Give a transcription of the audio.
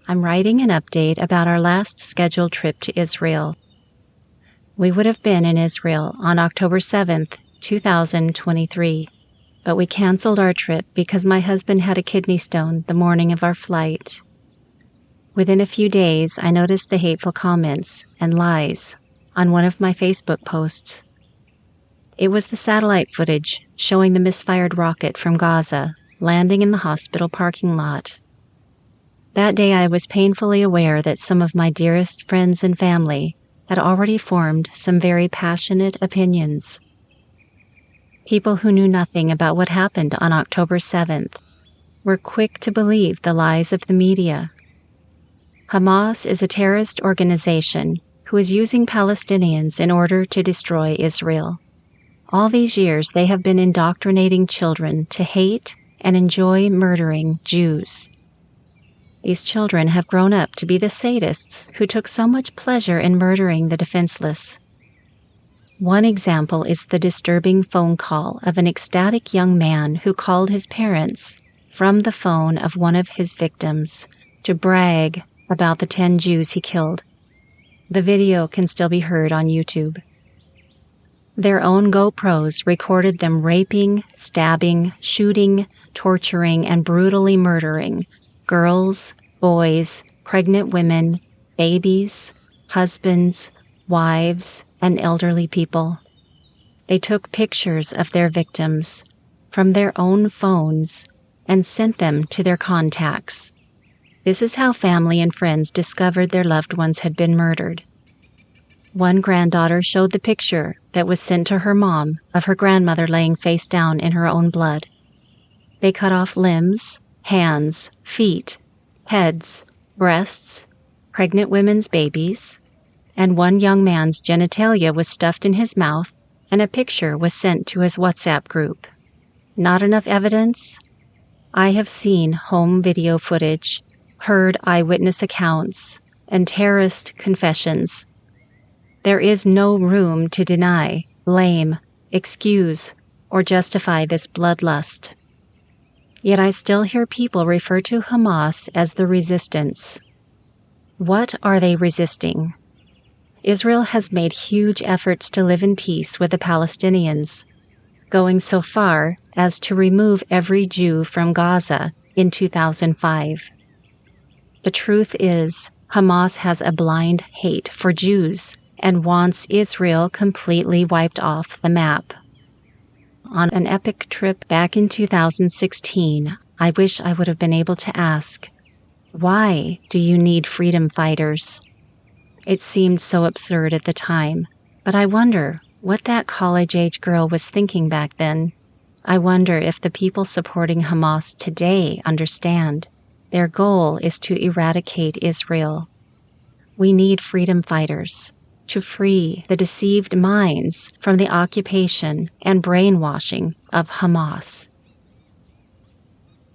I'm writing an update about our last scheduled trip to Israel. We would have been in Israel on October 7th, 2023, but we canceled our trip because my husband had a kidney stone the morning of our flight. Within a few days, I noticed the hateful comments and lies on one of my Facebook posts. It was the satellite footage showing the misfired rocket from Gaza landing in the hospital parking lot. That day I was painfully aware that some of my dearest friends and family had already formed some very passionate opinions. People who knew nothing about what happened on October 7th were quick to believe the lies of the media. Hamas is a terrorist organization who is using Palestinians in order to destroy Israel. All these years they have been indoctrinating children to hate and enjoy murdering Jews. These children have grown up to be the sadists who took so much pleasure in murdering the defenseless. One example is the disturbing phone call of an ecstatic young man who called his parents from the phone of one of his victims to brag about the 10 Jews he killed. The video can still be heard on YouTube. Their own GoPros recorded them raping, stabbing, shooting, torturing, and brutally murdering girls, boys, pregnant women, babies, husbands, wives, and elderly people. They took pictures of their victims from their own phones and sent them to their contacts. This is how family and friends discovered their loved ones had been murdered. One granddaughter showed the picture that was sent to her mom of her grandmother laying face down in her own blood. They cut off limbs, hands, feet, heads, breasts, pregnant women's babies, and one young man's genitalia was stuffed in his mouth and a picture was sent to his WhatsApp group. Not enough evidence? I have seen home video footage, heard eyewitness accounts, and terrorist confessions. There is no room to deny, blame, excuse, or justify this bloodlust. Yet I still hear people refer to Hamas as the resistance. What are they resisting? Israel has made huge efforts to live in peace with the Palestinians, going so far as to remove every Jew from Gaza in 2005. The truth is, Hamas has a blind hate for Jews and wants Israel completely wiped off the map. On an epic trip back in 2016, I wish I would have been able to ask, why do you need freedom fighters? It seemed so absurd at the time, but I wonder what that college-age girl was thinking back then. I wonder if the people supporting Hamas today understand. Their goal is to eradicate Israel. We need freedom fighters to free the deceived minds from the occupation and brainwashing of Hamas.